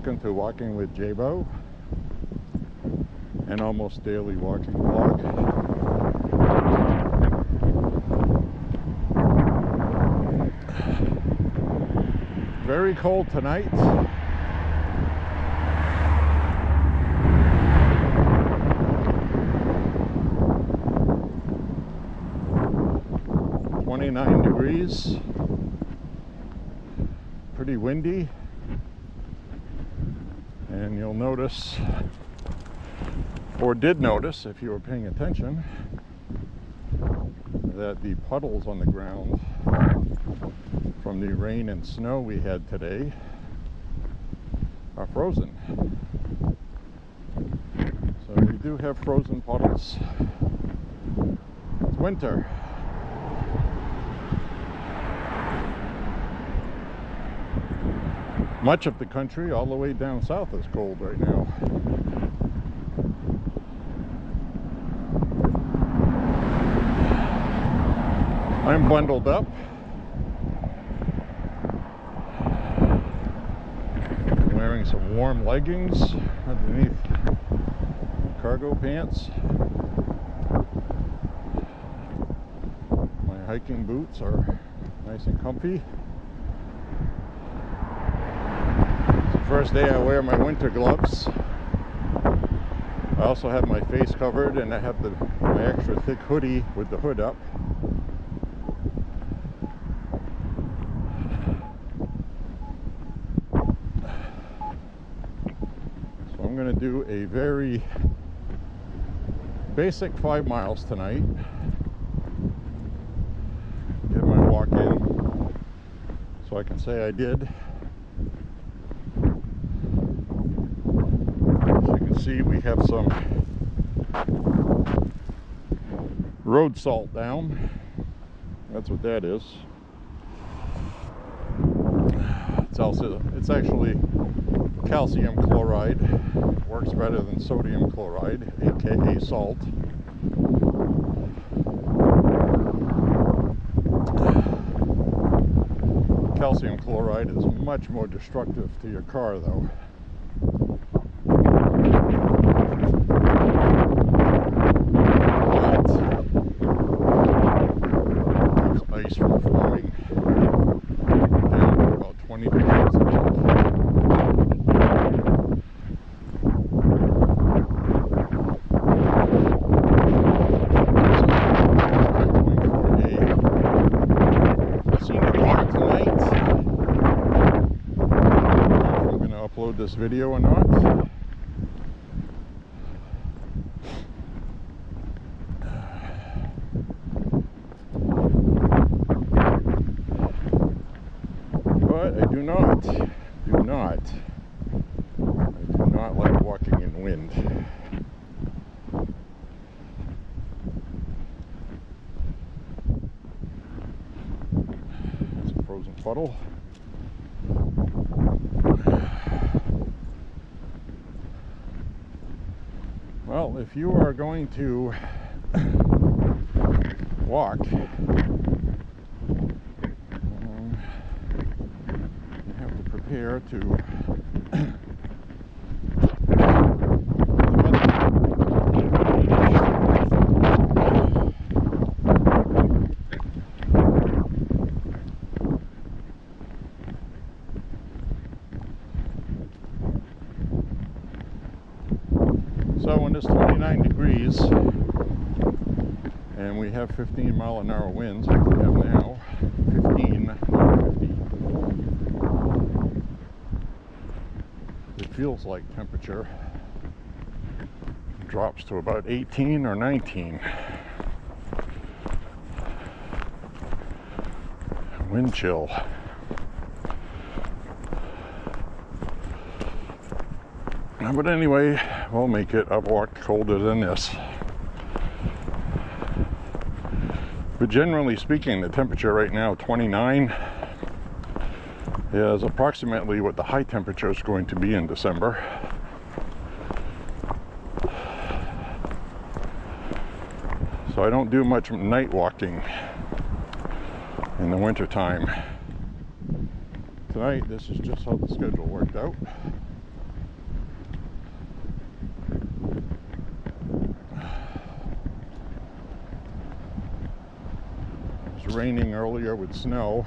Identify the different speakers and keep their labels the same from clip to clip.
Speaker 1: Welcome to Walking with J.Beau, an almost daily walking vlog. Very cold tonight. .9 degrees. Pretty windy. And you'll notice, or did notice if you were paying attention, that the puddles on the ground from the rain and snow we had today are frozen. So we do have frozen puddles. It's winter. Much of the country, all the way down south, is cold right now. I'm bundled up. I'm wearing some warm leggings underneath cargo pants. My hiking boots are nice and comfy. First day I wear my winter gloves. I also have my face covered, and I have my extra thick hoodie with the hood up. So I'm going to do a very basic 5 miles tonight. Get my walk in so I can say I did. See, we have some road salt down. That's what that is. It's actually calcium chloride. Works better than sodium chloride, aka salt. Calcium chloride is much more destructive to your car, though. Ice from forming down to about 20 degrees. Scenic walk tonight. I don't know if I'm going to upload this video or not. But I do not like walking in wind. It's a frozen puddle. Well, if you are going to walk, here to so when it's 29 degrees and we have 15-mile-an-hour winds like we have now, 15, not 50. It feels like temperature drops to about 18 or 19. Wind chill. But anyway, we'll make it. I've walked colder than this. But generally speaking, the temperature right now, 29, is approximately what the high temperature is going to be in December. So I don't do much night walking in the winter time. Tonight, this is just how the schedule worked out. raining earlier with snow.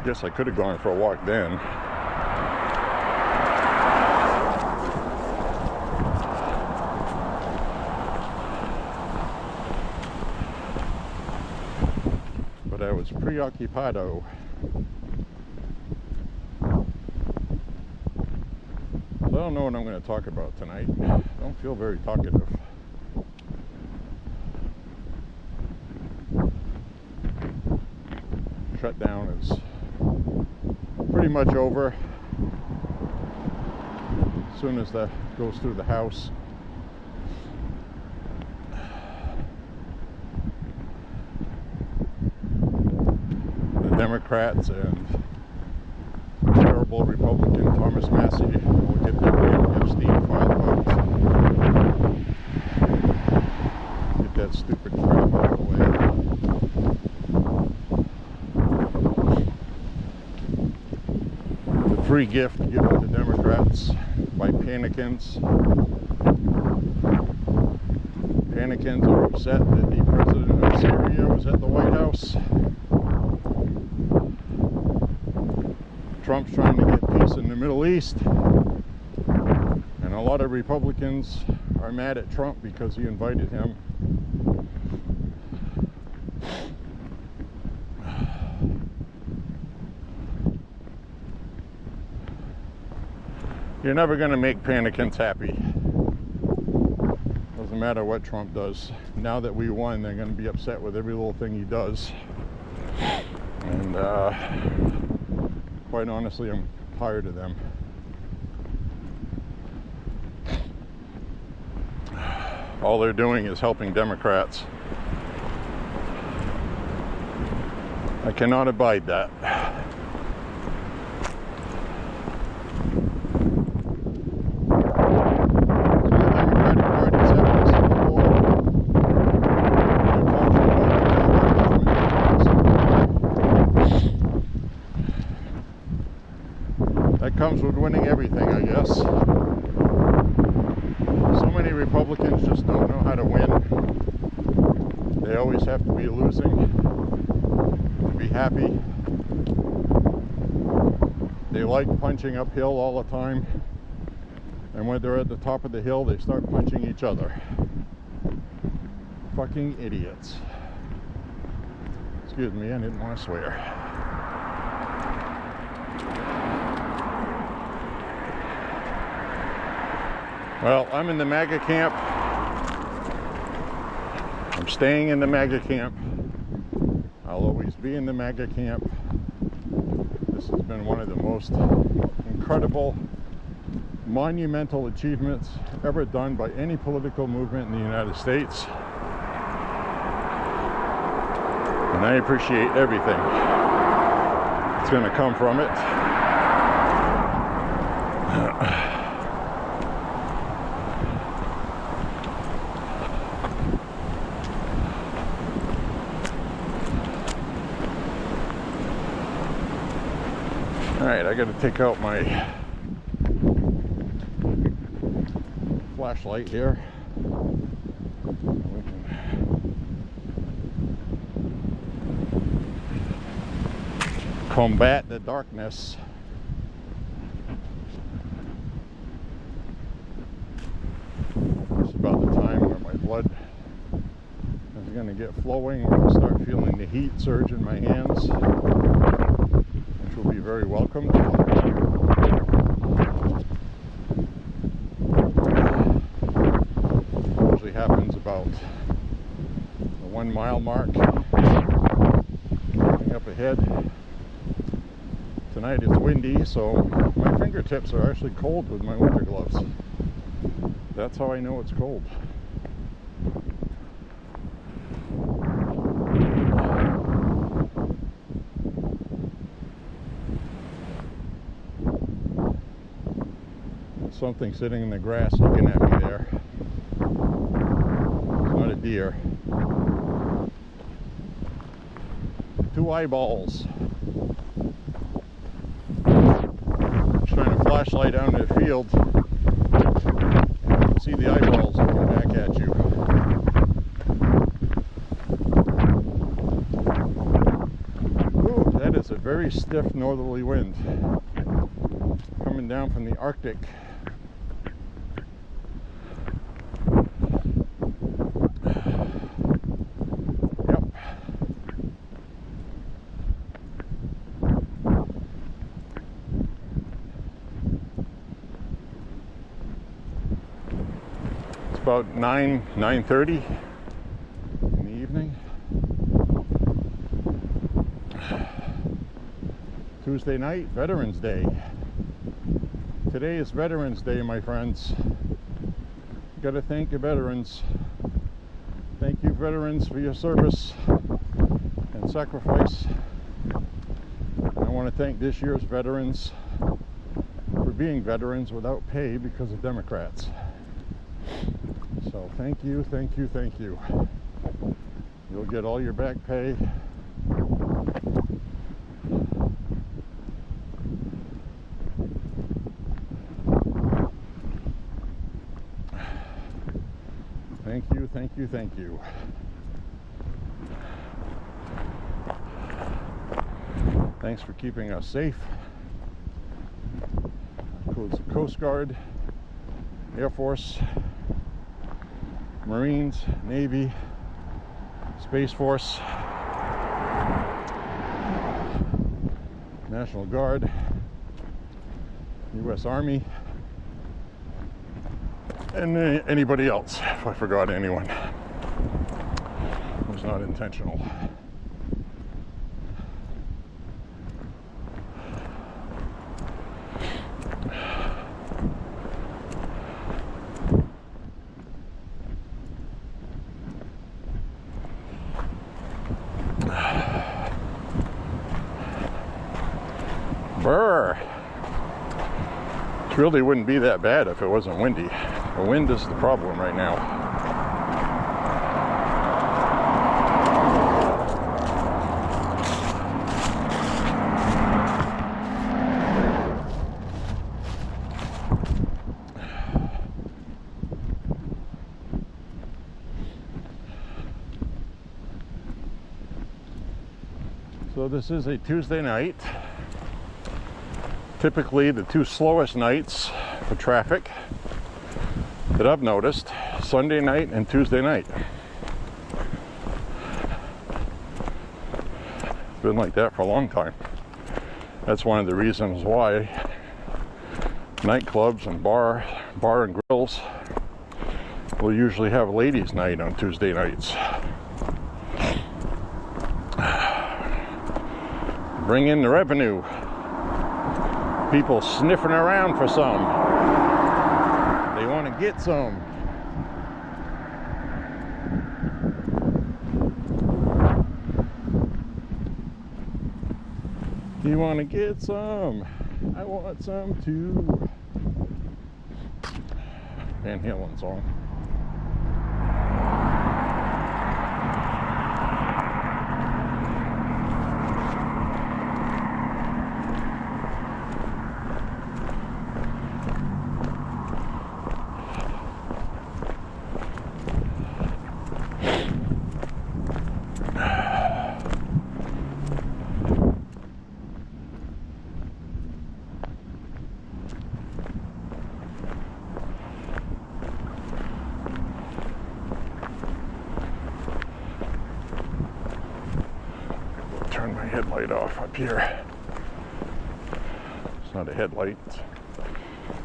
Speaker 1: Guess I could have gone for a walk then. But I was preoccupado. So I don't know what I'm going to talk about tonight. I don't feel very talkative. Shutdown is pretty much over. As soon as that goes through the House, the Democrats and terrible Republican Thomas Massey will get their damn Epstein file vote. Get that stupid crap out of the way. The free gift given to Democrats by Panikins. Panikins are upset that the president of Syria was at the White House. Trump's trying to get peace in the Middle East, and a lot of Republicans are mad at Trump because he invited him. You're never going to make Panikins happy. Doesn't matter what Trump does. Now that we won, they're going to be upset with every little thing he does. And quite honestly, I'm tired of them. All they're doing is helping Democrats. I cannot abide that. That comes with winning everything, I guess. So many Republicans just don't know how to win. They always have to be losing to be happy. They like punching uphill all the time. And when they're at the top of the hill, they start punching each other. Fucking idiots. Excuse me, I didn't want to swear. Well, I'm in the MAGA camp. I'm staying in the MAGA camp. I'll always be in the MAGA camp. This has been one of the most incredible, monumental achievements ever done by any political movement in the United States. And I appreciate everything that's going to come from it. Alright, I gotta take out my flashlight here. We can combat the darkness. It's about the time where my blood is gonna get flowing. We're gonna start feeling the heat surge in my hands. Will be very welcome. Usually happens about the 1 mile mark. Coming up ahead. Tonight it's windy, so my fingertips are actually cold with my winter gloves. That's how I know it's cold. Something sitting in the grass looking at me there. It's not a deer. 2 eyeballs. Shine a flashlight down the field. You can see the eyeballs looking back at you. very stiff northerly wind coming down from the Arctic. Yep. It's about 9:30 in the evening. Tuesday night, Veterans Day. Today is Veterans Day, my friends. You gotta thank your veterans. Thank you, veterans, for your service and sacrifice. I want to thank this year's veterans for being veterans without pay because of Democrats. So thank you, thank you, thank you. You'll get all your back pay. Thank you, thank you, thank you. Thanks for keeping us safe. Includes the Coast Guard, Air Force, Marines, Navy, Space Force, National Guard, U.S. Army, and anybody else, if I forgot anyone. It was not intentional. Brr! It really wouldn't be that bad if it wasn't windy. The wind is the problem right now. So this is a Tuesday night. Typically the two slowest nights for traffic that I've noticed, Sunday night and Tuesday night. It's been like that for a long time. That's one of the reasons why nightclubs and bar and grills will usually have ladies' night on Tuesday nights. Bring in the revenue. People sniffing around for some. They want to get some. You want to get some? I want some too. Van Halen song. Turn my headlight off up here. It's not a headlight,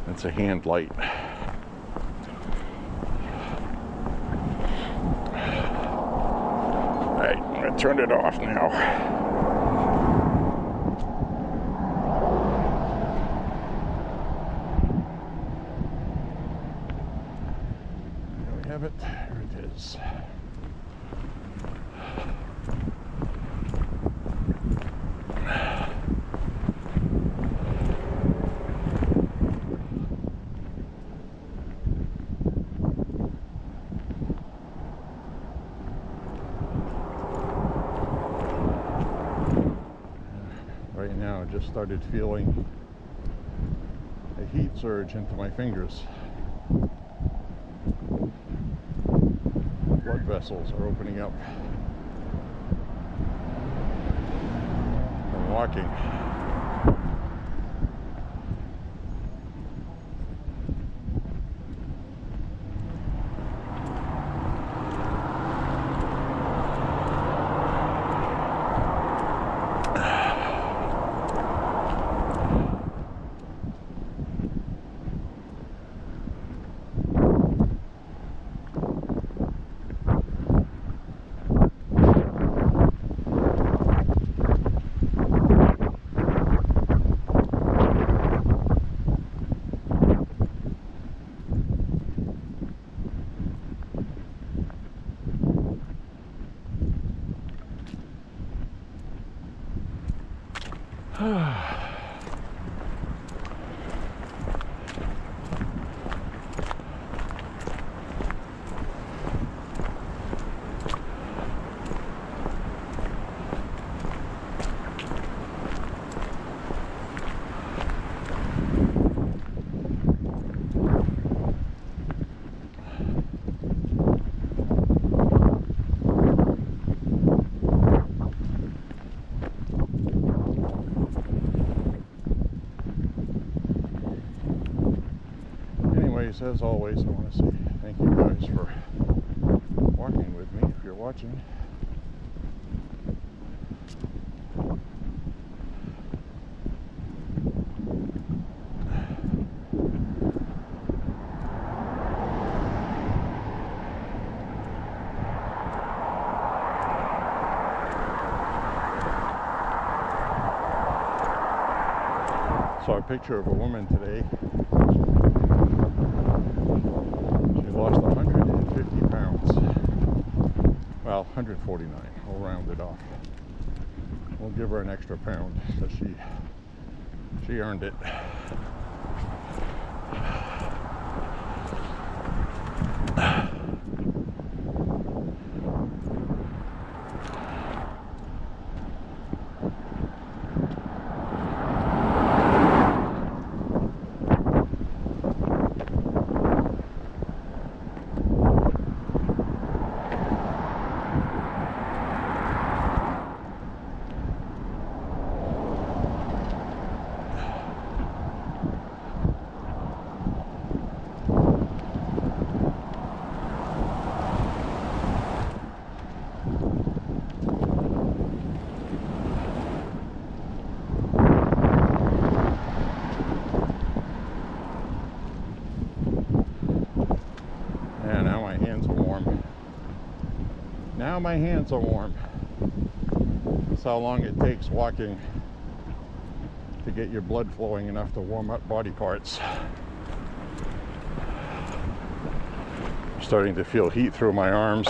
Speaker 1: it's a hand light. Alright, I'm gonna turn it off now. There we have it. Here it is. Right now, I just started feeling a heat surge into my fingers. Blood vessels are opening up. Been walking. As always, I want to say thank you guys for walking with me, if you're watching. Saw a picture of a woman today. Lost 150 pounds. Well, 149. We'll round it off. We'll give her an extra pound because she earned it. Now my hands are warm. That's how long it takes walking to get your blood flowing enough to warm up body parts. I'm starting to feel heat through my arms.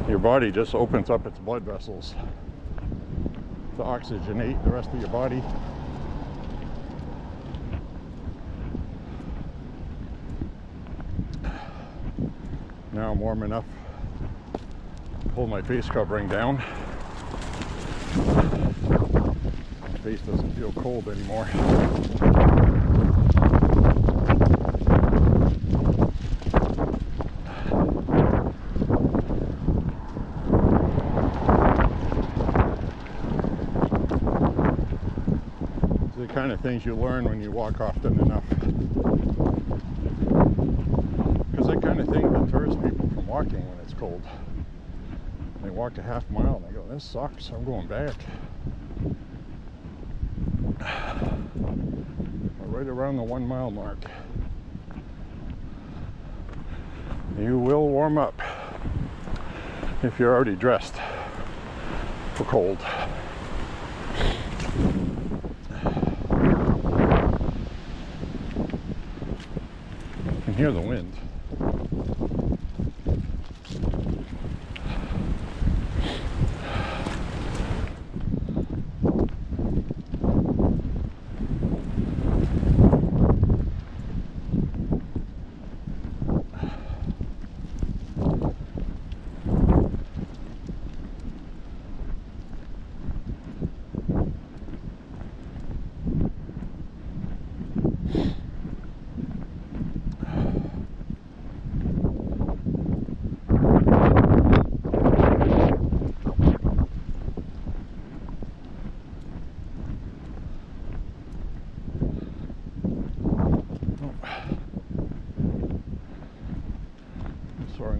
Speaker 1: Your body just opens up its blood vessels to oxygenate the rest of your body. Now I'm warm enough to pull my face covering down. My face doesn't feel cold anymore. It's the kind of things you learn when you walk often enough. That kind of thing deters people from walking when it's cold. They walk a half mile and they go, this sucks, I'm going back. We're right around the 1 mile mark. You will warm up if you're already dressed for cold. You can hear the wind.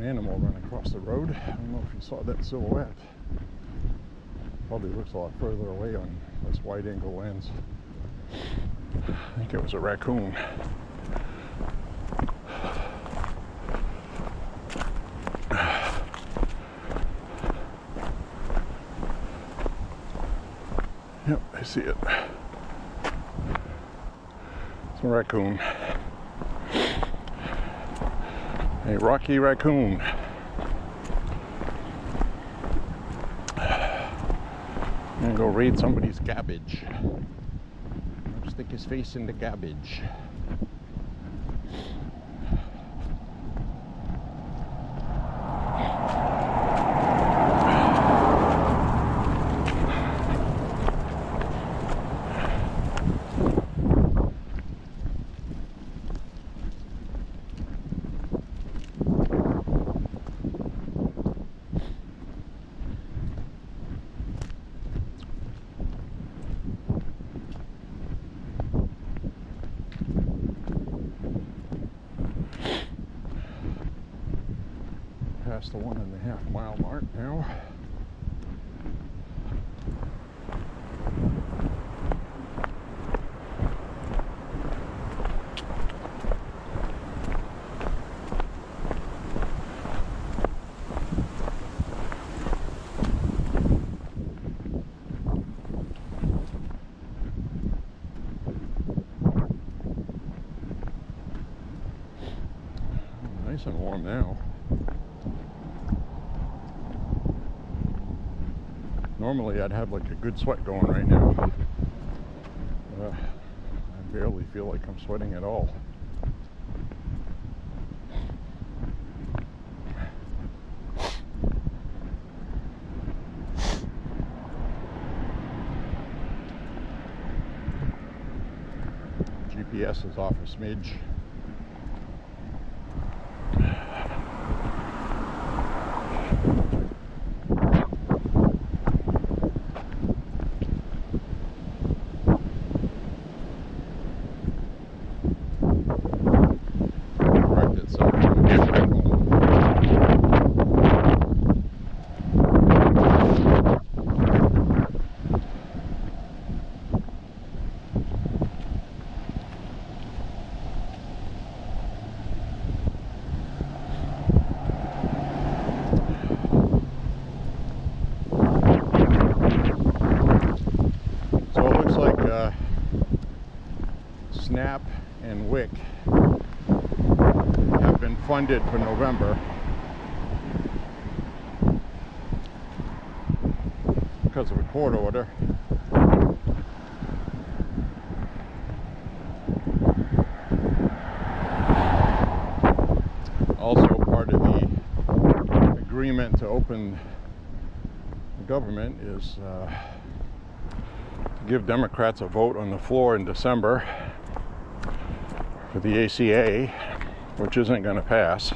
Speaker 1: animal running across the road. I don't know if you saw that silhouette. Probably looks a lot further away on this wide angle lens. I think it was a raccoon. Yep, I see it. It's a raccoon. A rocky raccoon. I'm gonna go raid somebody's cabbage. Stick his face in the cabbage. Past the 1.5 mile mark now. Nice and warm now. Normally I'd have like a good sweat going right now. I barely feel like I'm sweating at all. GPS is off a smidge. SNAP and WIC have been funded for November because of a court order. Also part of the agreement to open the government is to give Democrats a vote on the floor in December for the ACA, which isn't going to pass,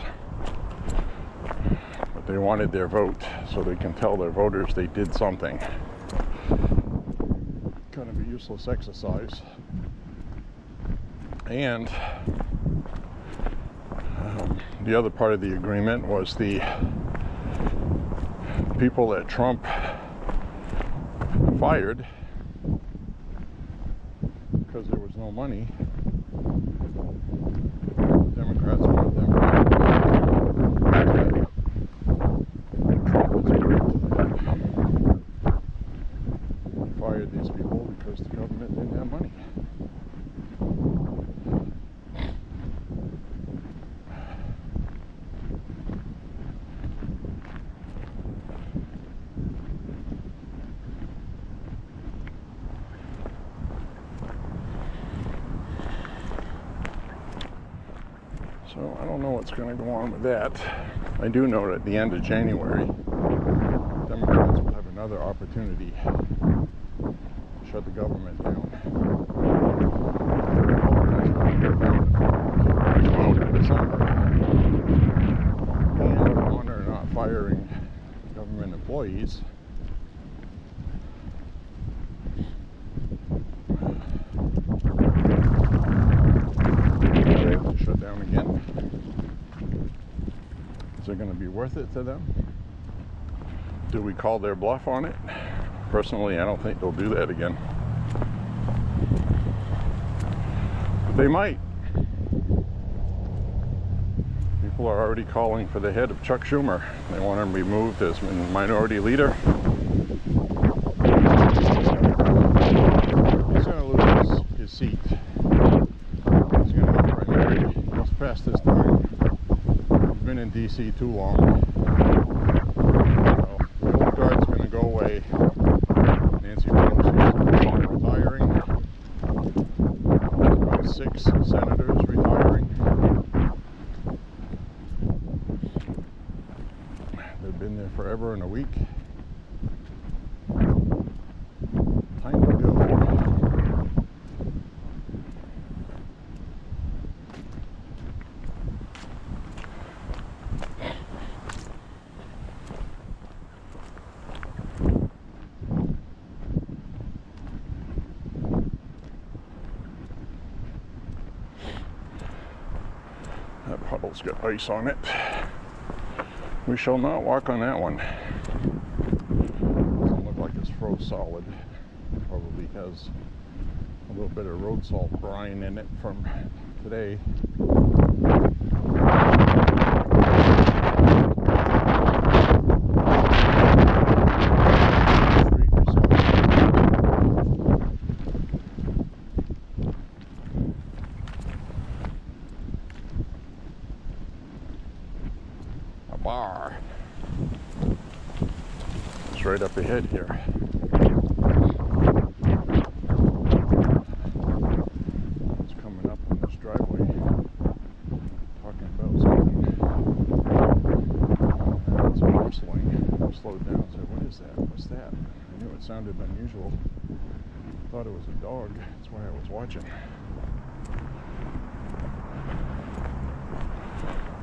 Speaker 1: but they wanted their vote so they can tell their voters they did something. Kind of a useless exercise. And the other part of the agreement was the people that Trump fired because there was no money. Democrats want them back. Trump was agreed to that. He fired these people because the government didn't have money. So I don't know what's going to go on with that. I do know that at the end of January, Democrats will have another opportunity to shut the government down. In December. And on they're not firing government employees. Shut down again. Is it going to be worth it to them? Do we call their bluff on it? Personally, I don't think they'll do that again. They might. People are already calling for the head of Chuck Schumer. They want him removed as minority leader. He's going to lose his seat. He's going to get primary. He's past his time. He's been in D.C. too long. So, the old guard's going to go away. Nancy Pelosi is retiring. There's about 6 senators retiring. They've been there forever and a week. Time to go. That puddle's got ice on it. We shall not walk on that one. Doesn't look like it's froze solid. Probably has a little bit of road salt brine in it from today. Bar. It's right up ahead here. It's coming up on this driveway. Talking about something. It's rustling. I slowed down and said, "What is that? What's that?" I knew it sounded unusual. Thought it was a dog. That's why I was watching.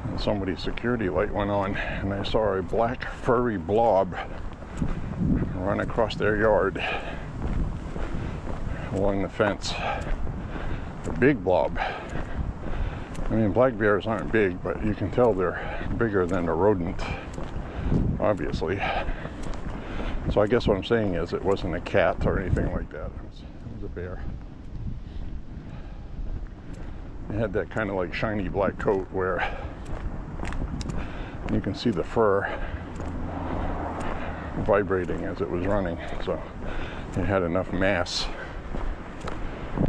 Speaker 1: And somebody's security light went on, and I saw a black furry blob run across their yard along the fence. A big blob. I mean, black bears aren't big, but you can tell they're bigger than a rodent, obviously. So I guess what I'm saying is it wasn't a cat or anything like that. It was a bear. It had that kind of like shiny black coat where you can see the fur vibrating as it was running, so it had enough mass. I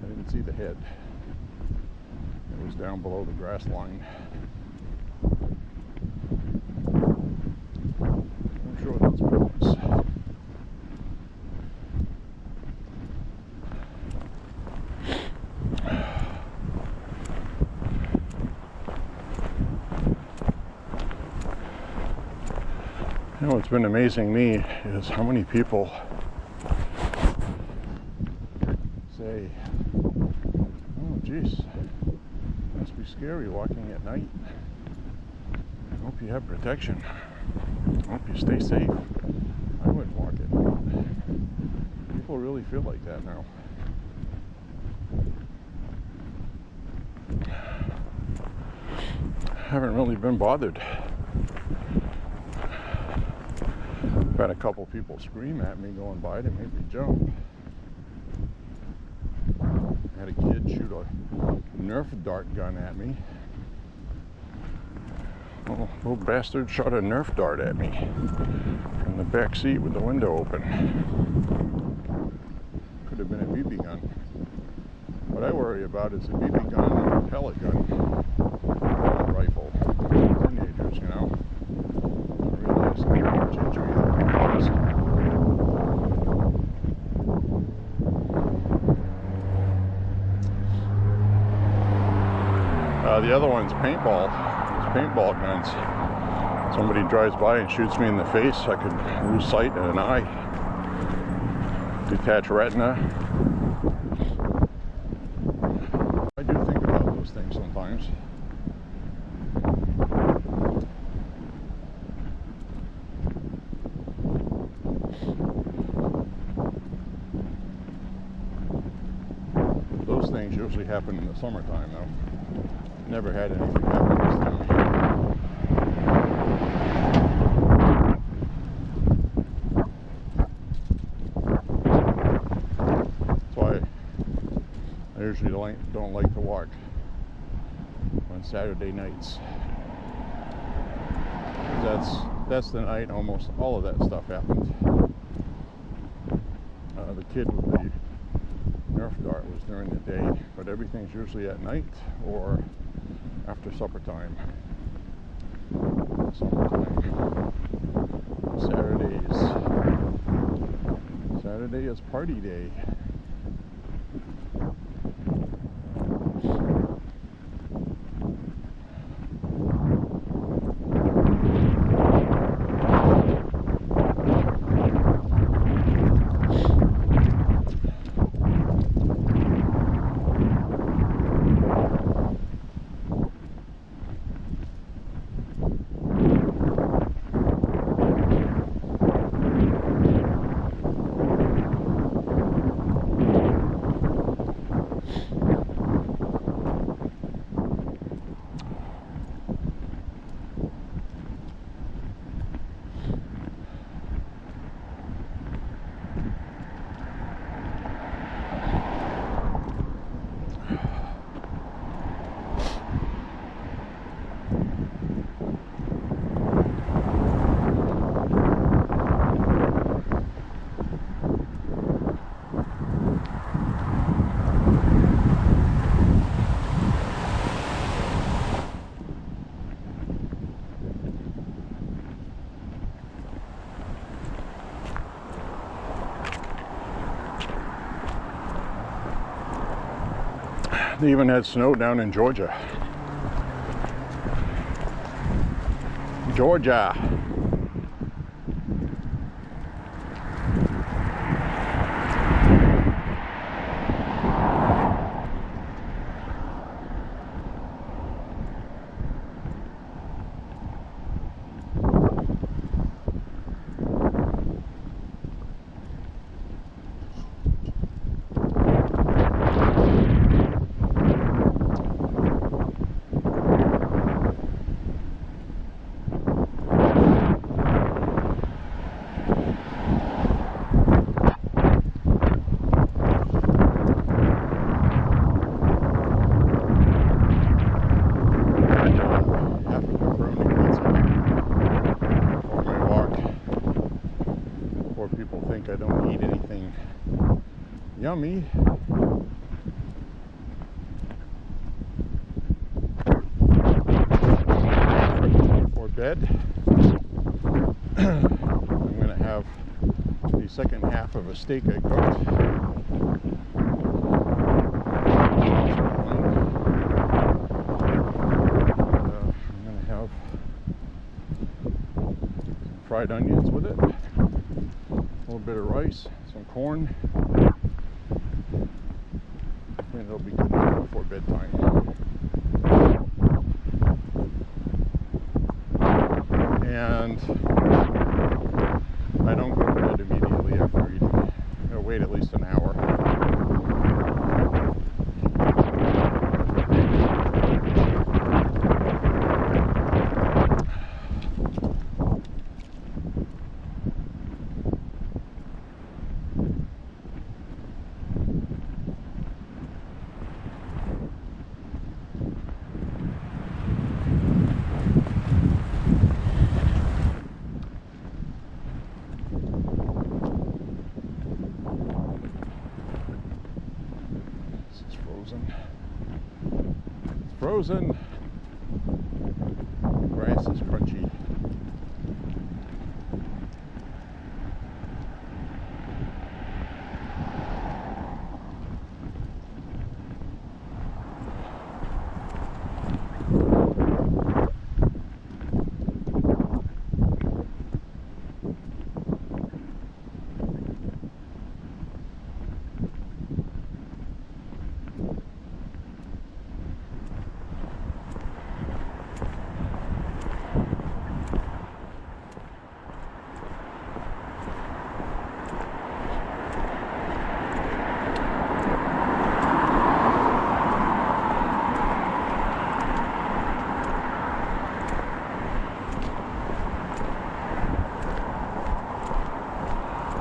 Speaker 1: didn't see the head. It was down below the grass line. I'm sure that's what it was. You know, what's been amazing me is how many people say, "Oh, geez, must be scary walking at night. I hope you have protection. I hope you stay safe." I wouldn't walk at night. People really feel like that now. I haven't really been bothered. I've had a couple people scream at me going by to make me jump. I had a kid shoot a Nerf dart gun at me. Oh, little bastard shot a Nerf dart at me from the back seat with the window open. Could have been a BB gun. What I worry about is a BB gun or a pellet gun. Pellet rifle. Teenagers, you know. Don't realize how much injury that can cause. The other one's paintball. It's paintball guns. Somebody drives by and shoots me in the face, I could lose sight in an eye. Detach retina. I do think about those things sometimes. Those things usually happen in the summertime, though. Never had anything happen this time of year. usually don't like to walk on Saturday nights. That's the night almost all of that stuff happens. The kid with the Nerf dart was during the day, but everything's usually at night or after supper time. Saturday is party day. They even had snow down in Georgia. Georgia. I don't eat anything yummy. For bed, I'm going to have the second half of a steak I cooked. I'm going to have some fried onions with it. A little bit of rice, some corn, and it'll be good enough before bedtime. And I don't go to bed immediately after eating. I'll wait at least an hour. It's frozen. The grass is crunchy.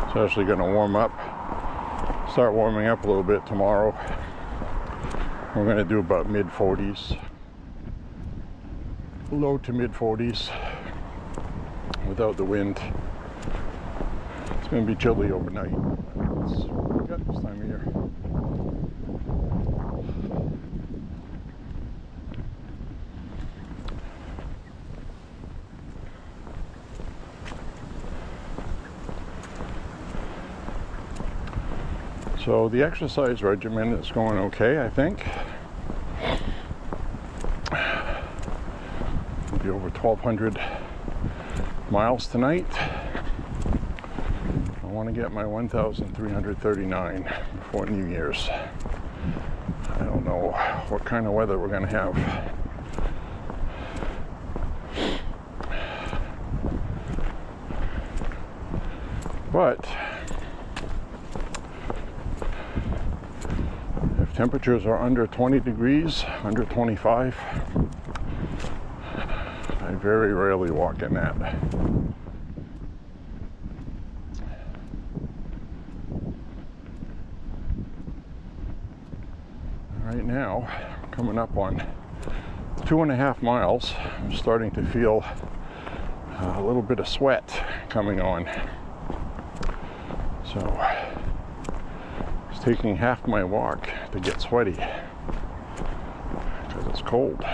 Speaker 1: It's actually going to start warming up a little bit tomorrow. We're going to do about mid 40s, low to mid 40s without the wind. It's going to be chilly overnight. It's got this time of year. So the exercise regimen is going okay, I think. We'll be over 1,200 miles tonight. I want to get my 1,339 before New Year's. I don't know what kind of weather we're going to have. But if temperatures are under 20 degrees, under 25, I very rarely walk in that. Right now, coming up on 2.5 miles, I'm starting to feel a little bit of sweat coming on. So it's taking half my walk to get sweaty because it's cold.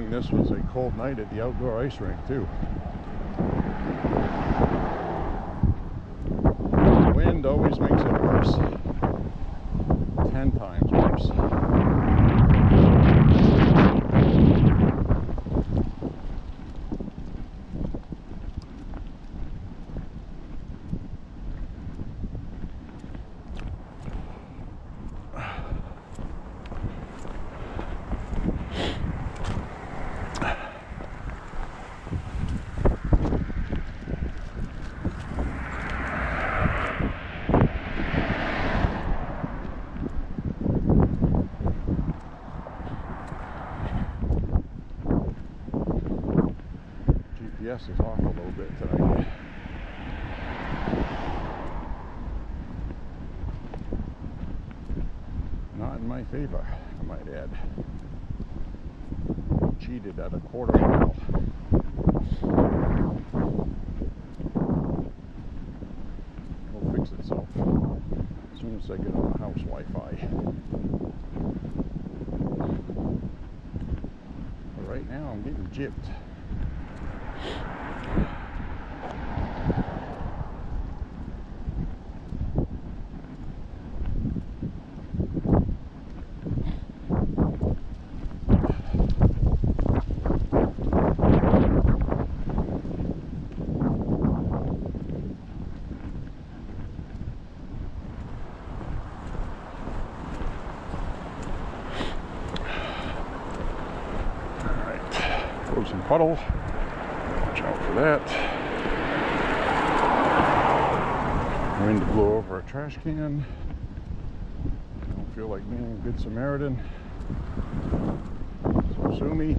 Speaker 1: This was a cold night at the outdoor ice rink too. The wind always makes it worse. 10 times worse. GPS is off a little bit tonight. Not in my favor, I might add. Cheated at a quarter mile. It'll fix itself as soon as I get on the house Wi-Fi. But right now I'm getting gypped. Frozen puddle. Watch out for that. Wind blew over a trash can. I don't feel like being a good Samaritan. So sue me.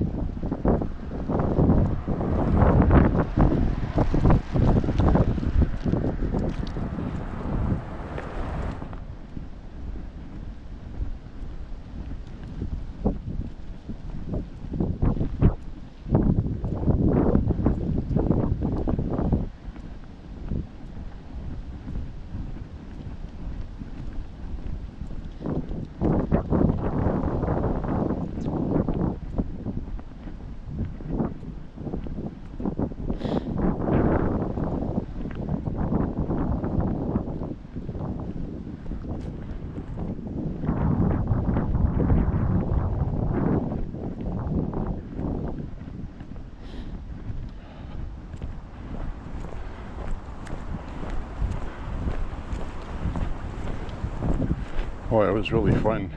Speaker 1: Boy, it was really fun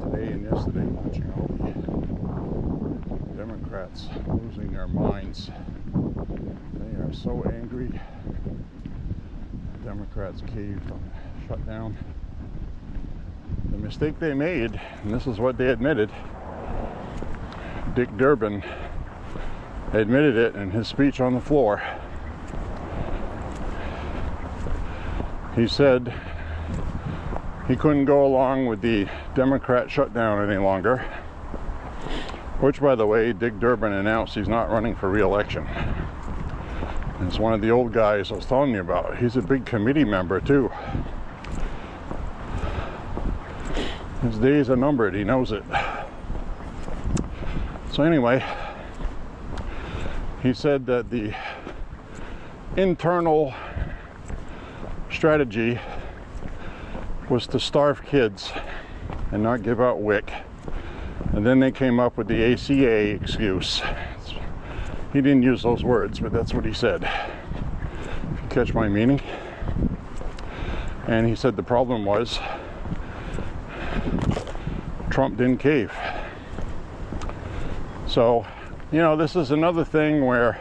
Speaker 1: today and yesterday watching all the Democrats losing their minds. They are so angry. The Democrats caved on the shutdown. The mistake they made, and this is what they admitted, Dick Durbin admitted it in his speech on the floor. He said he couldn't go along with the Democrat shutdown any longer, which, by the way, Dick Durbin announced he's not running for re-election. It's one of the old guys I was telling you about. He's a big committee member too. His days are numbered, he knows it. So anyway, he said that the internal strategy was to starve kids and not give out WIC. And then they came up with the ACA excuse. He didn't use those words, but that's what he said. If you catch my meaning. And he said the problem was Trump didn't cave. So, you know, this is another thing where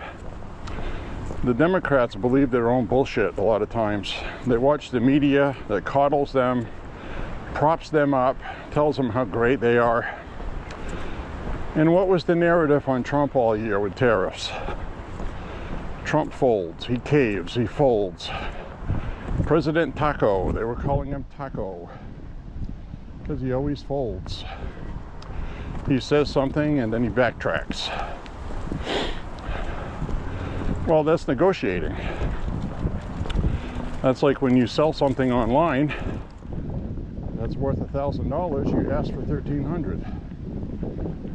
Speaker 1: the Democrats believe their own bullshit a lot of times. They watch the media that coddles them, props them up, tells them how great they are. And what was the narrative on Trump all year with tariffs? Trump folds, he caves, he folds. President Taco, they were calling him Taco, because he always folds. He says something and then he backtracks. Well, that's negotiating. That's like when you sell something online that's worth $1,000, you ask for $1,300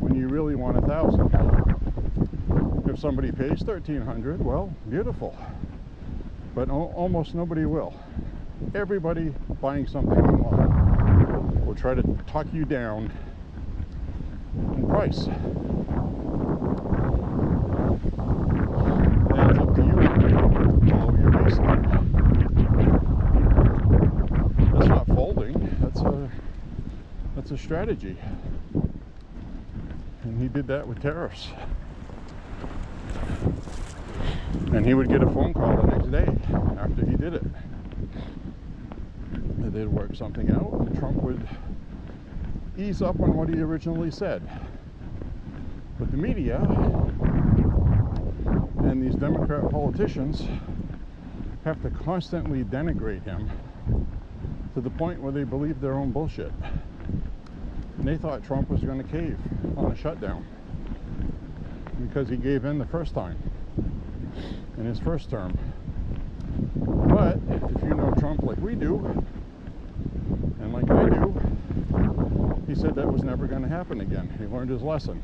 Speaker 1: when you really want $1,000. If somebody pays $1,300, well, beautiful. But almost nobody will. Everybody buying something online will try to talk you down in price. It's up to you to follow your baseline. That's not folding. That's a strategy. And he did that with tariffs. And he would get a phone call the next day after he did it. They'd work something out, and Trump would ease up on what he originally said. But the media and these Democrat politicians have to constantly denigrate him to the point where they believe their own bullshit. And they thought Trump was going to cave on a shutdown because he gave in the first time in his first term. But if you know Trump like we do, and like I do, he said that was never going to happen again. He learned his lesson.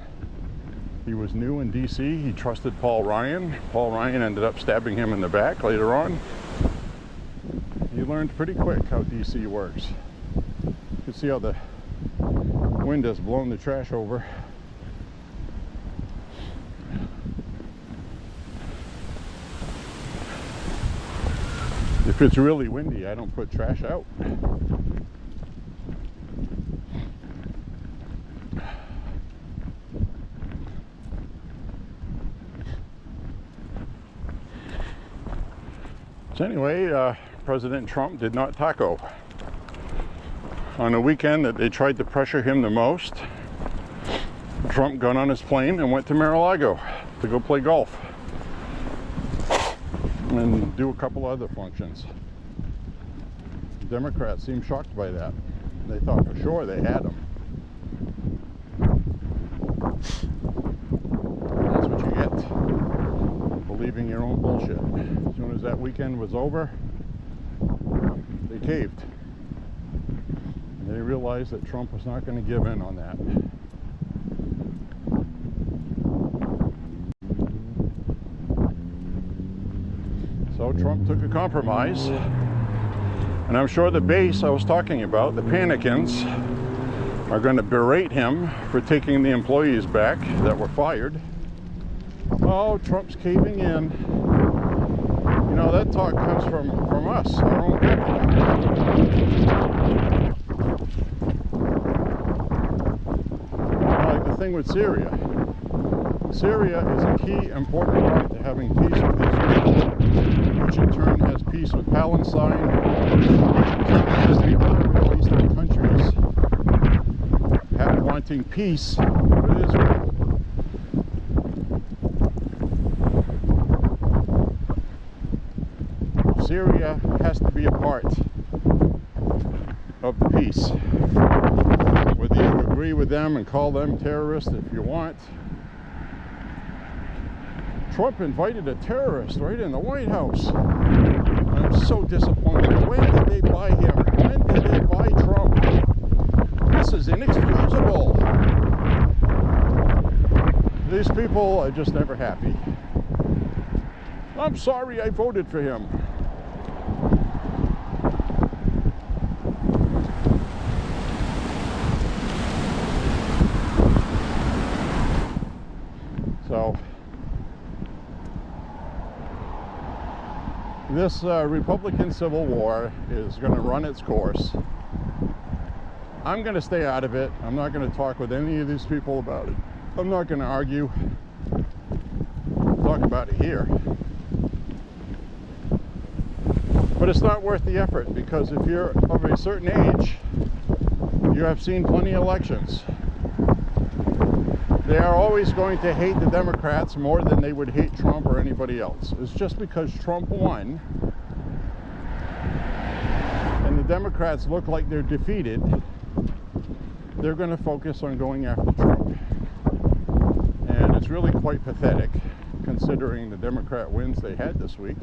Speaker 1: He was new in D.C. He trusted Paul Ryan. Paul Ryan ended up stabbing him in the back later on. He learned pretty quick how D.C. works. You can see how the wind has blown the trash over. If it's really windy, I don't put trash out. So anyway, President Trump did not taco. On a weekend that they tried to pressure him the most, Trump got on his plane and went to Mar-a-Lago to go play golf and do a couple other functions. The Democrats seemed shocked by that. They thought for sure they had him. That's what you get, believing your own bullshit. As soon as that weekend was over, they caved. And they realized that Trump was not going to give in on that. So Trump took a compromise, and I'm sure the base I was talking about, the Panicans, are going to berate him for taking the employees back that were fired. Oh, Trump's caving in. You know, that talk comes from us, our own people. thing with Syria. Syria is a key important part to having peace with Israel, which in turn has peace with Palestine, which in turn has the other Middle Eastern countries wanting peace with Israel. Syria has to be a part of the peace. Whether you agree with them and call them terrorists if you want. Trump invited a terrorist right in the White House. I'm so disappointed. When did they buy him? When did they buy Trump? This is inexcusable. These people are just never happy. I'm sorry I voted for him. So this Republican Civil War is going to run its course. I'm going to stay out of it. I'm not going to talk with any of these people about it. I'm not going to argue. Talk about it here. But it's not worth the effort, because if you're of a certain age, you have seen plenty of elections. They are always going to hate the Democrats more than they would hate Trump or anybody else. It's just because Trump won and the Democrats look like they're defeated, they're going to focus on going after Trump. And it's really quite pathetic, considering the Democrat wins they had this week,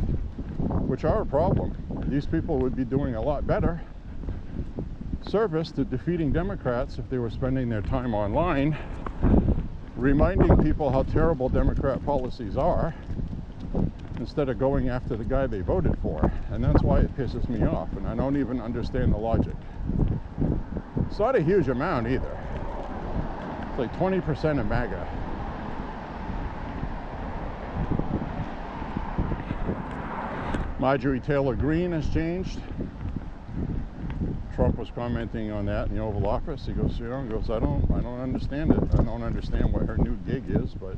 Speaker 1: which are a problem. These people would be doing a lot better service to defeating Democrats if they were spending their time online reminding people how terrible Democrat policies are instead of going after the guy they voted for. And that's why it pisses me off, and I don't even understand the logic. It's not a huge amount either. It's like 20% of MAGA. Marjorie Taylor Greene has changed. Trump was commenting on that in the Oval Office. He goes, I don't understand it. I don't understand what her new gig is, but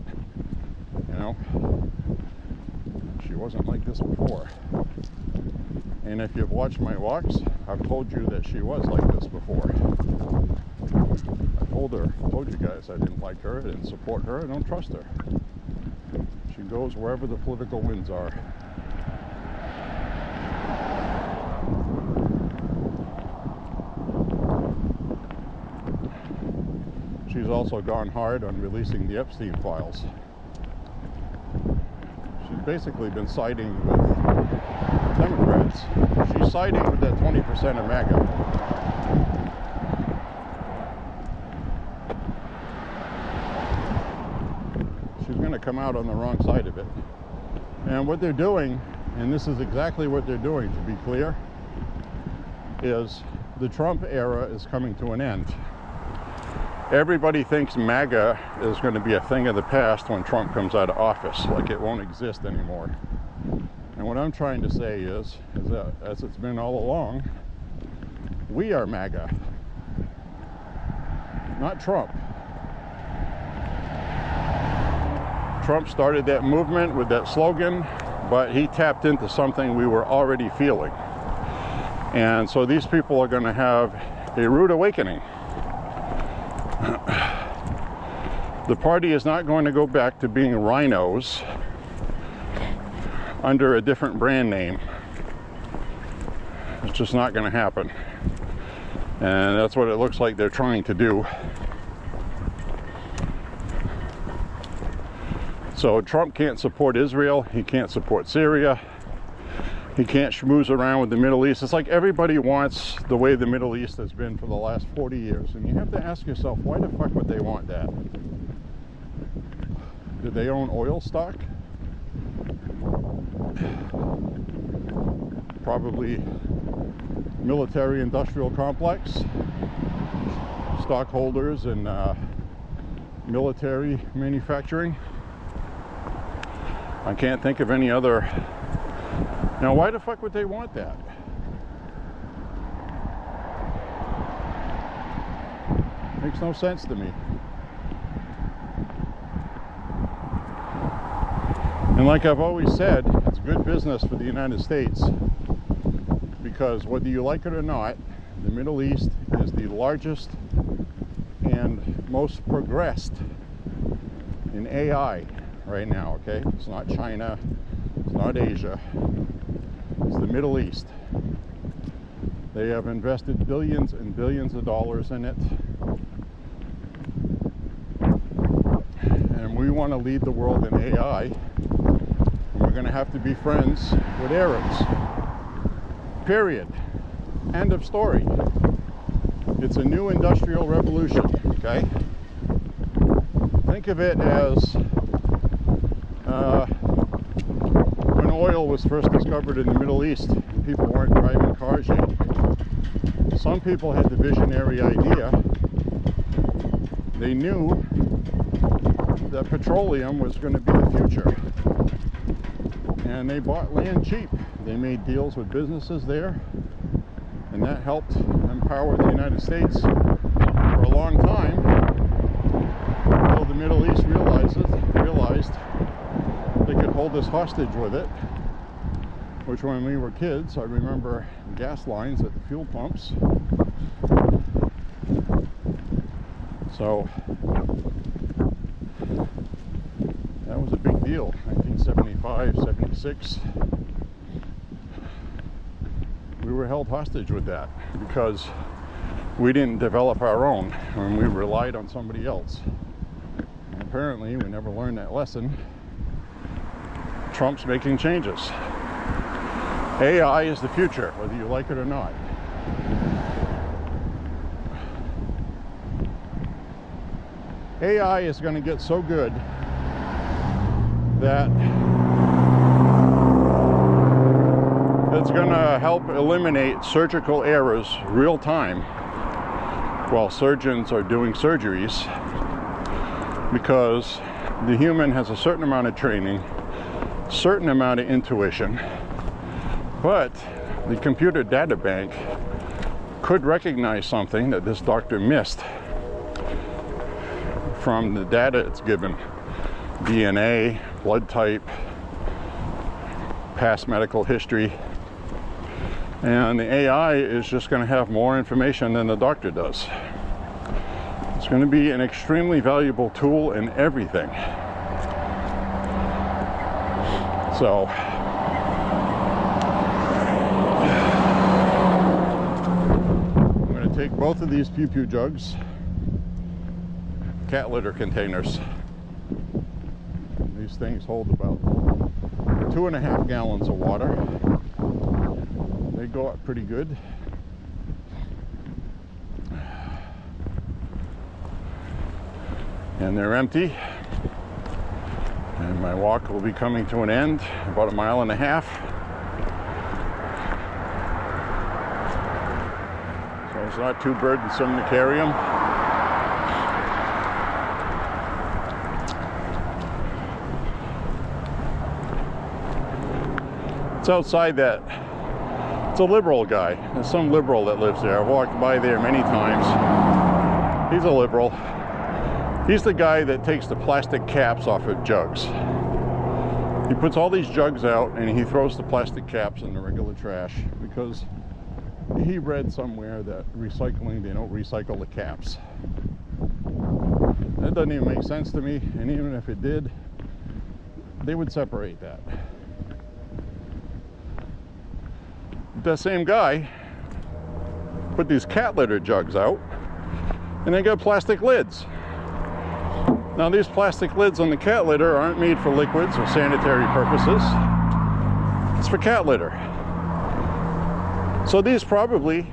Speaker 1: she wasn't like this before. And if you've watched my walks, I've told you that she was like this before. I told you guys I didn't like her, I didn't support her, I don't trust her. She goes wherever the political winds are. She's also gone hard on releasing the Epstein files. She's basically been siding with Democrats. She's siding with that 20% of MAGA. She's going to come out on the wrong side of it. And what they're doing, and this is exactly what they're doing, to be clear, is the Trump era is coming to an end. Everybody thinks MAGA is going to be a thing of the past when Trump comes out of office, like it won't exist anymore. And what I'm trying to say is that, as it's been all along, we are MAGA, not Trump. Trump started that movement with that slogan, but he tapped into something we were already feeling. And so these people are going to have a rude awakening. The party is not going to go back to being rhinos under a different brand name. It's just not going to happen. And that's what it looks like they're trying to do. So Trump can't support Israel, he can't support Syria, he can't schmooze around with the Middle East. It's like everybody wants the way the Middle East has been for the last 40 years. And you have to ask yourself, why the fuck would they want that? Do they own oil stock? Probably military industrial complex, stockholders in military manufacturing. I can't think of any other. Now, why the fuck would they want that? Makes no sense to me. And like I've always said, it's good business for the United States, because whether you like it or not, the Middle East is the largest and most progressed in AI right now, okay? It's not China, it's not Asia, it's the Middle East. They have invested billions and billions of dollars in it. And we want to lead the world in AI. And we're going to have to be friends with Arabs. Period. End of story. It's a new industrial revolution, okay? Think of it as when oil was first discovered in the Middle East and people weren't driving cars yet. Some people had the visionary idea. They knew that petroleum was going to be the future. And they bought land cheap. They made deals with businesses there. And that helped empower the United States for a long time, until the Middle East realized they could hold us hostage with it. Which, when we were kids, I remember gas lines at the fuel pumps. So that was a big deal. 1975, 76. We were held hostage with that because we didn't develop our own and we relied on somebody else. And apparently we never learned that lesson. Trump's making changes. AI is the future, whether you like it or not. AI is going to get so good that it's going to help eliminate surgical errors real time while surgeons are doing surgeries, because the human has a certain amount of training, certain amount of intuition, but the computer data bank could recognize something that this doctor missed from the data it's given. DNA, blood type, past medical history. And the AI is just going to have more information than the doctor does. It's going to be an extremely valuable tool in everything. So I'm going to take both of these pew-pew jugs, cat litter containers. These things hold about 2.5 gallons of water. They go up pretty good. And they're empty. And my walk will be coming to an end, about 1.5 miles. So it's not too burdensome to carry them. It's outside that. It's a liberal guy. There's some liberal that lives there. I've walked by there many times. He's a liberal. He's the guy that takes the plastic caps off of jugs. He puts all these jugs out and he throws the plastic caps in the regular trash because he read somewhere that recycling, they don't recycle the caps. That doesn't even make sense to me, and even if it did, they would separate that. That same guy put these cat litter jugs out and they got plastic lids. Now these plastic lids on the cat litter aren't made for liquids or sanitary purposes. It's for cat litter. So these probably,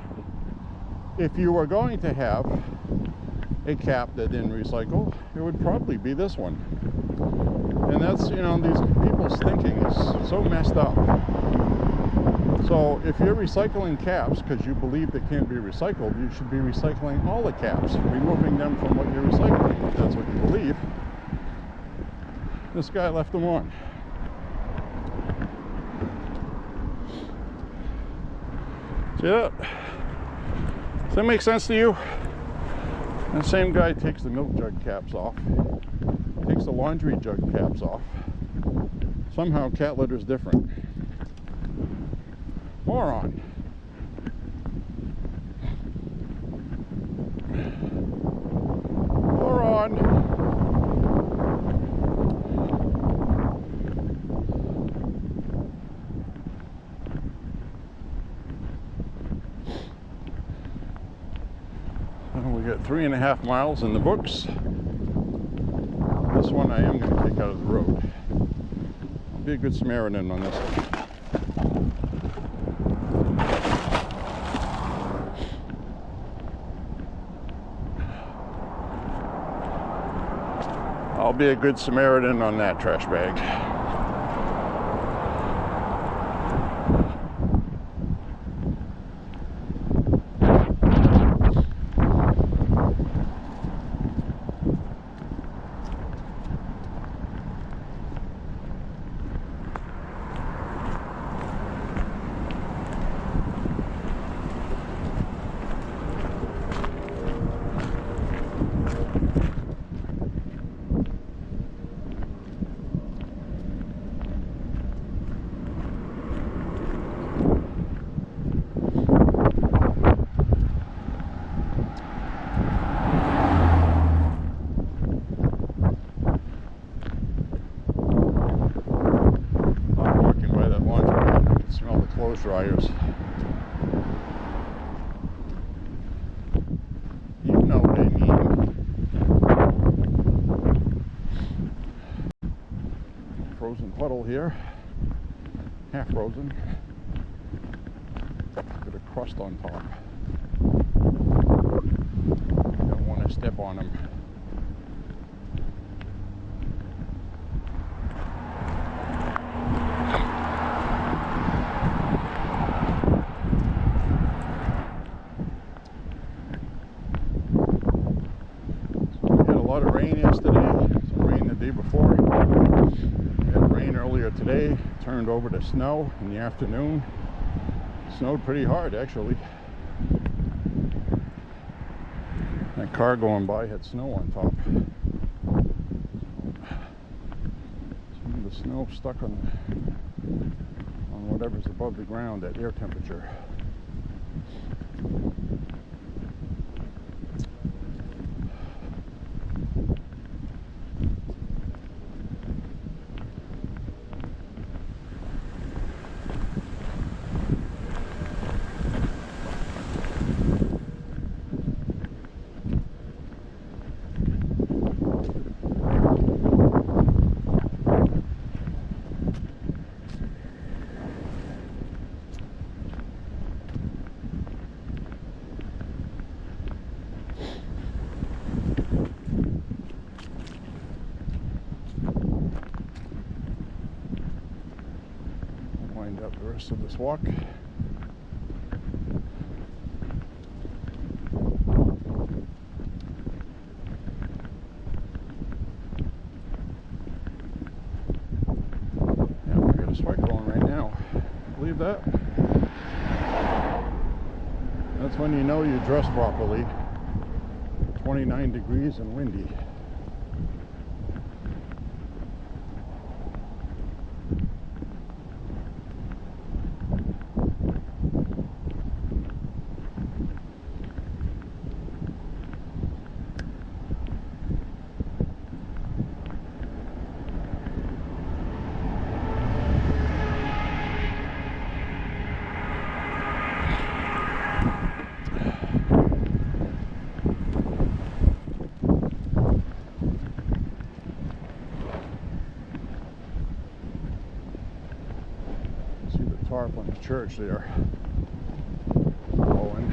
Speaker 1: if you were going to have a cap that didn't recycle, it would probably be this one. And that's, you know, these people's thinking is so messed up. So if you're recycling caps because you believe they can't be recycled, you should be recycling all the caps, removing them from what you're recycling, if that's what you believe. This guy left them on. See that? Does that make sense to you? And the same guy takes the milk jug caps off, takes the laundry jug caps off, Somehow cat litter is different. Moron. Moron. Well, we got 3.5 miles in the books. This one I am going to take out of the road. I'll be a good Samaritan on this one. I'll be a good Samaritan on that trash bag. Clothes dryers. You know what I mean. Frozen puddle here. Half frozen. Got a crust on top. Don't want to step on them. A lot of rain yesterday, some rain the day before. We had rain earlier today, turned over to snow in the afternoon. Snowed pretty hard actually. That car going by had snow on top. Some of the snow stuck on whatever's above the ground at air temperature. Wind up the rest of this walk. Yeah, we got a spike going right now. Believe that? That's when you know you dress properly. 29 degrees and windy. Tarp on the church there. Blowing.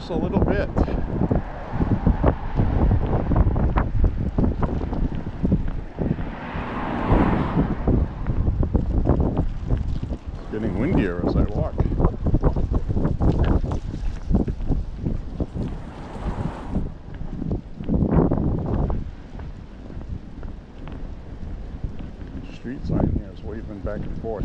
Speaker 1: just a little bit. It's getting windier as I walk. The street sign here is waving back and forth.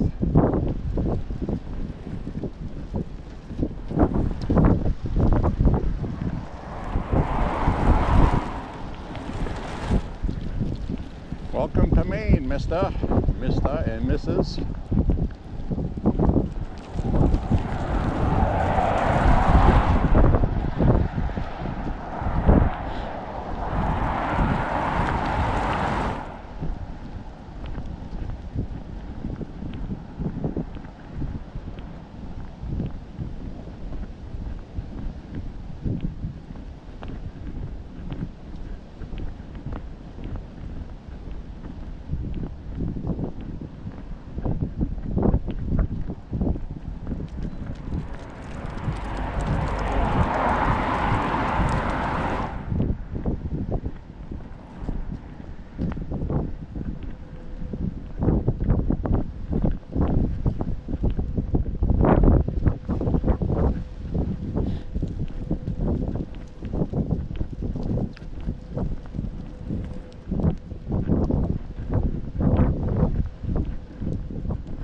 Speaker 1: Welcome to Maine, Mr. and Mrs.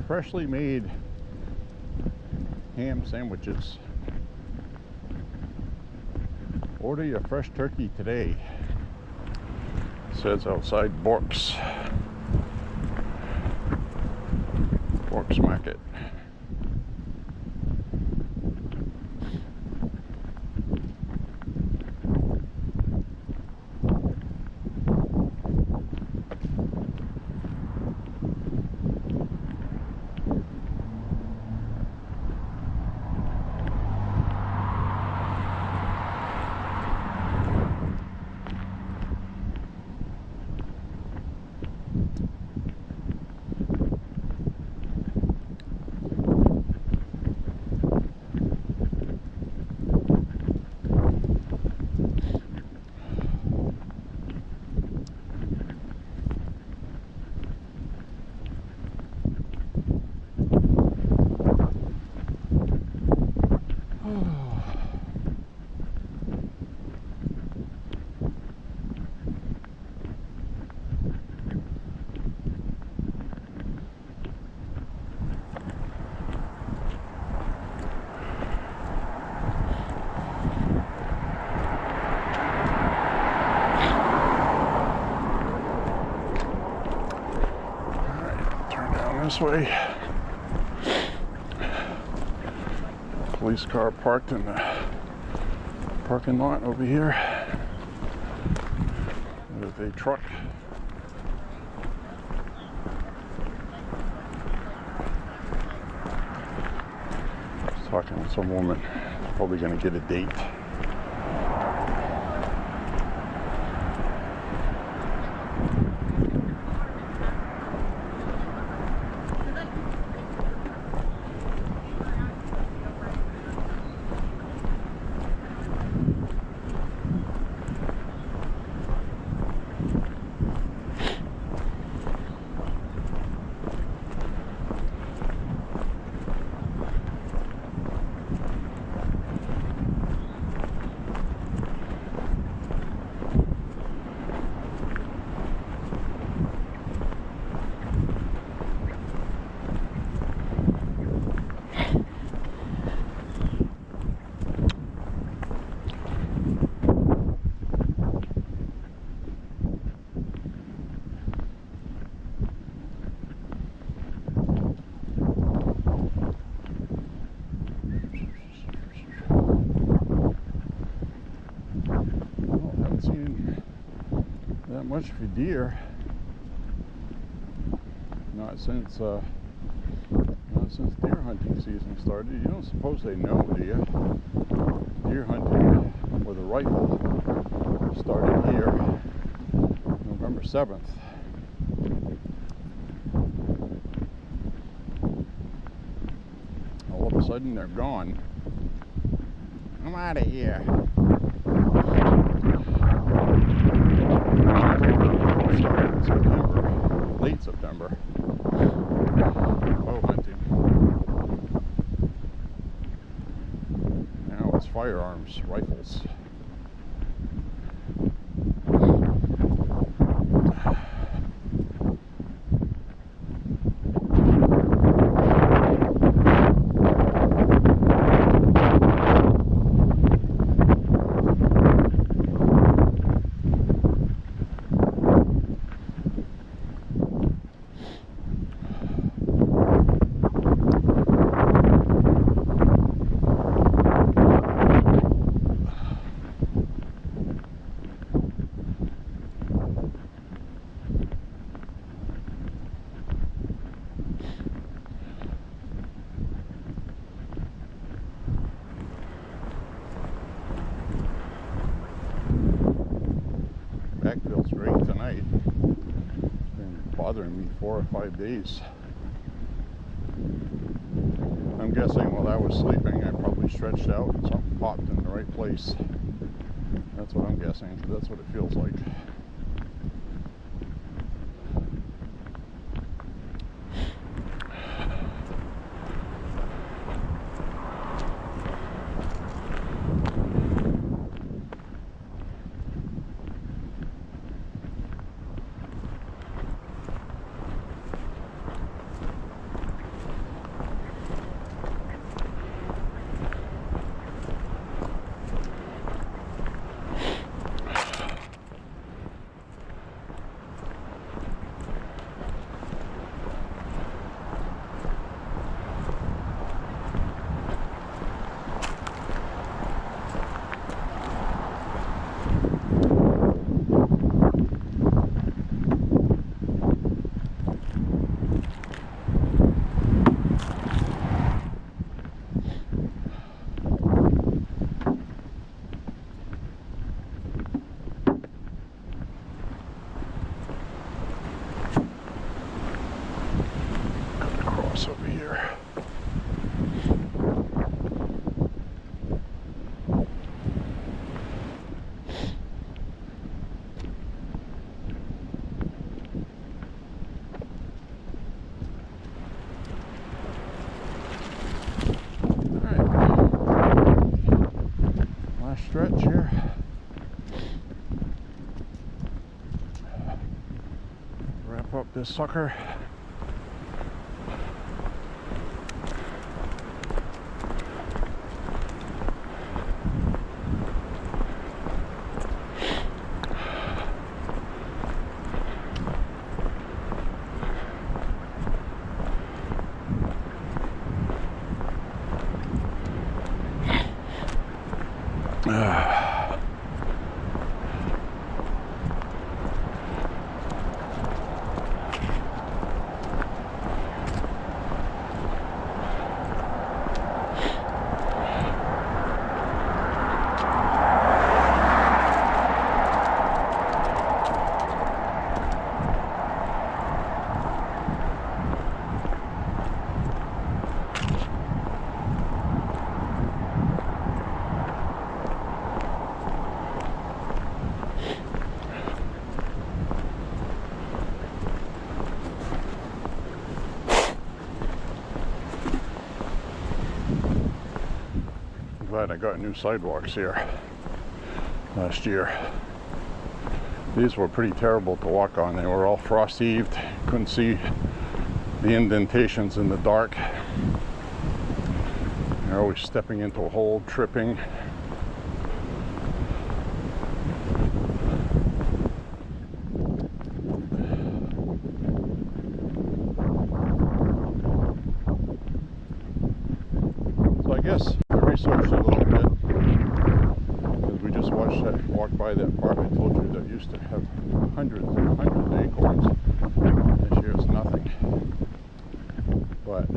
Speaker 1: Freshly made ham sandwiches. Order your fresh turkey today. It says outside Bork's Market. This way. Police car parked in the parking lot over here. There's a truck. I was talking with some woman, probably gonna get a date. Much for deer, not since deer hunting season started. You don't suppose they know, do you? Deer hunting with a rifle started here November 7th. All of a sudden they're gone. I'm out of here. September, late September. Bow hunting. Now it's firearms, rifles. Back feels great tonight. It's been bothering me 4 or 5 days. I'm guessing while I was sleeping I probably stretched out and something popped in the right place. That's what I'm guessing. That's what it feels like. Over here. Last stretch here. Wrap up this sucker. Glad I got new sidewalks here last year. These were pretty terrible to walk on. They were all frost heaved. Couldn't see the indentations in the dark. You're always stepping into a hole, tripping. So I guess I researched it a little bit, because we just walked by that park I told you that used to have hundreds of acorns. This year it's nothing. But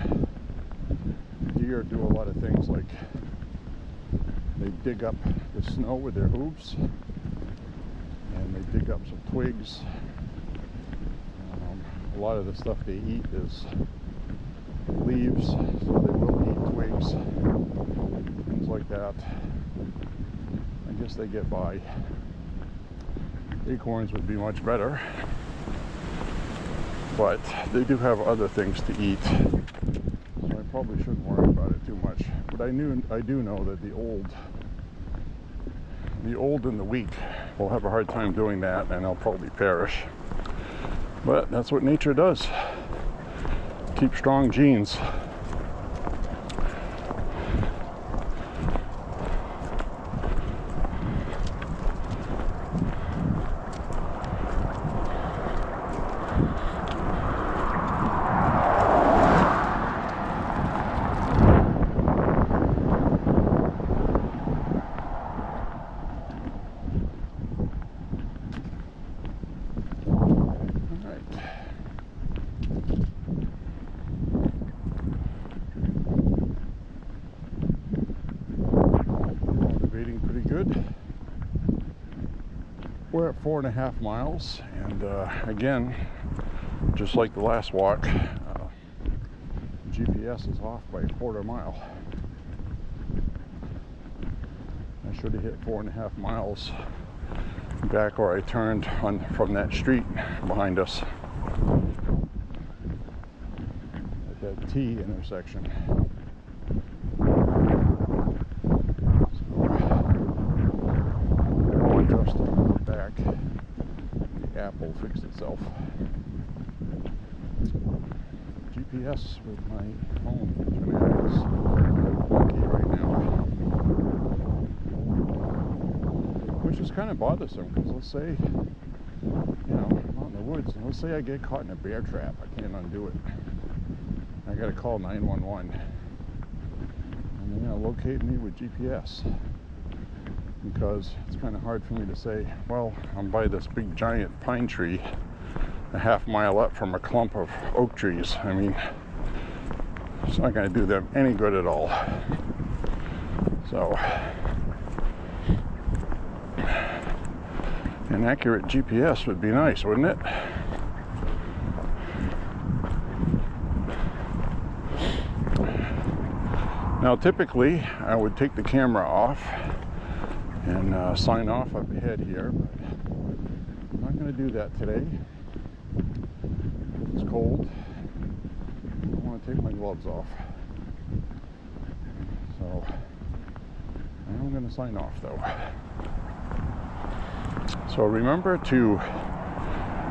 Speaker 1: deer do a lot of things, like they dig up the snow with their hooves, and they dig up some twigs. A lot of the stuff they eat is leaves, so they will eat twigs. And things like that. I guess they get by. Acorns would be much better, but they do have other things to eat, so I probably shouldn't worry about it too much. But I do know that the old and the weak will have a hard time doing that, and they'll probably perish. But that's what nature does. Keep strong genes. We're at 4.5 miles, and again, just like the last walk, GPS is off by 1/4 mile. I should have hit 4.5 miles back where I turned from that street behind us at that T intersection. Back, the app will fix itself. GPS with my phone is wonky right now, which is kind of bothersome, because let's say, I'm out in the woods, and let's say I get caught in a bear trap. I can't undo it. I gotta call 911, and they're gonna locate me with GPS. Because it's kind of hard for me to say, well, I'm by this big giant pine tree 1/2 mile up from a clump of oak trees. I mean, it's not going to do them any good at all. So, an accurate GPS would be nice, wouldn't it? Now, typically, I would take the camera off and sign off up ahead here, but I'm not going to do that today. It's cold. I don't want to take my gloves off, so I am going to sign off though. So remember to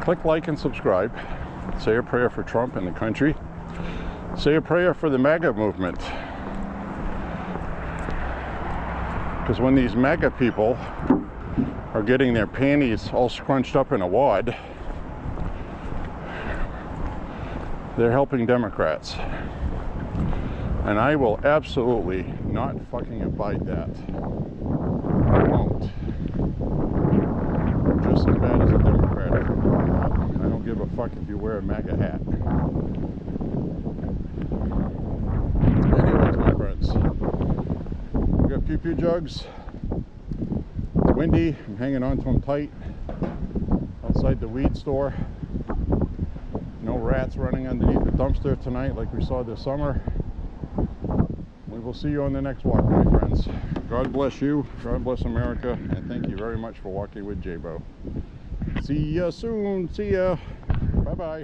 Speaker 1: click like and subscribe. Say a prayer for Trump and the country. Say a prayer for the MAGA movement. Because when these MAGA people are getting their panties all scrunched up in a wad, they're helping Democrats. And I will absolutely not fucking abide that. I won't. I'm just as bad as a Democrat. I don't give a fuck if you wear a MAGA hat. Anyways, my friends. We got pew-pew jugs. It's windy. I'm hanging on to them tight. Outside the weed store. No rats running underneath the dumpster tonight like we saw this summer. We will see you on the next walk, my friends. God bless you. God bless America. And thank you very much for walking with J.Beau. See ya soon. See ya. Bye-bye.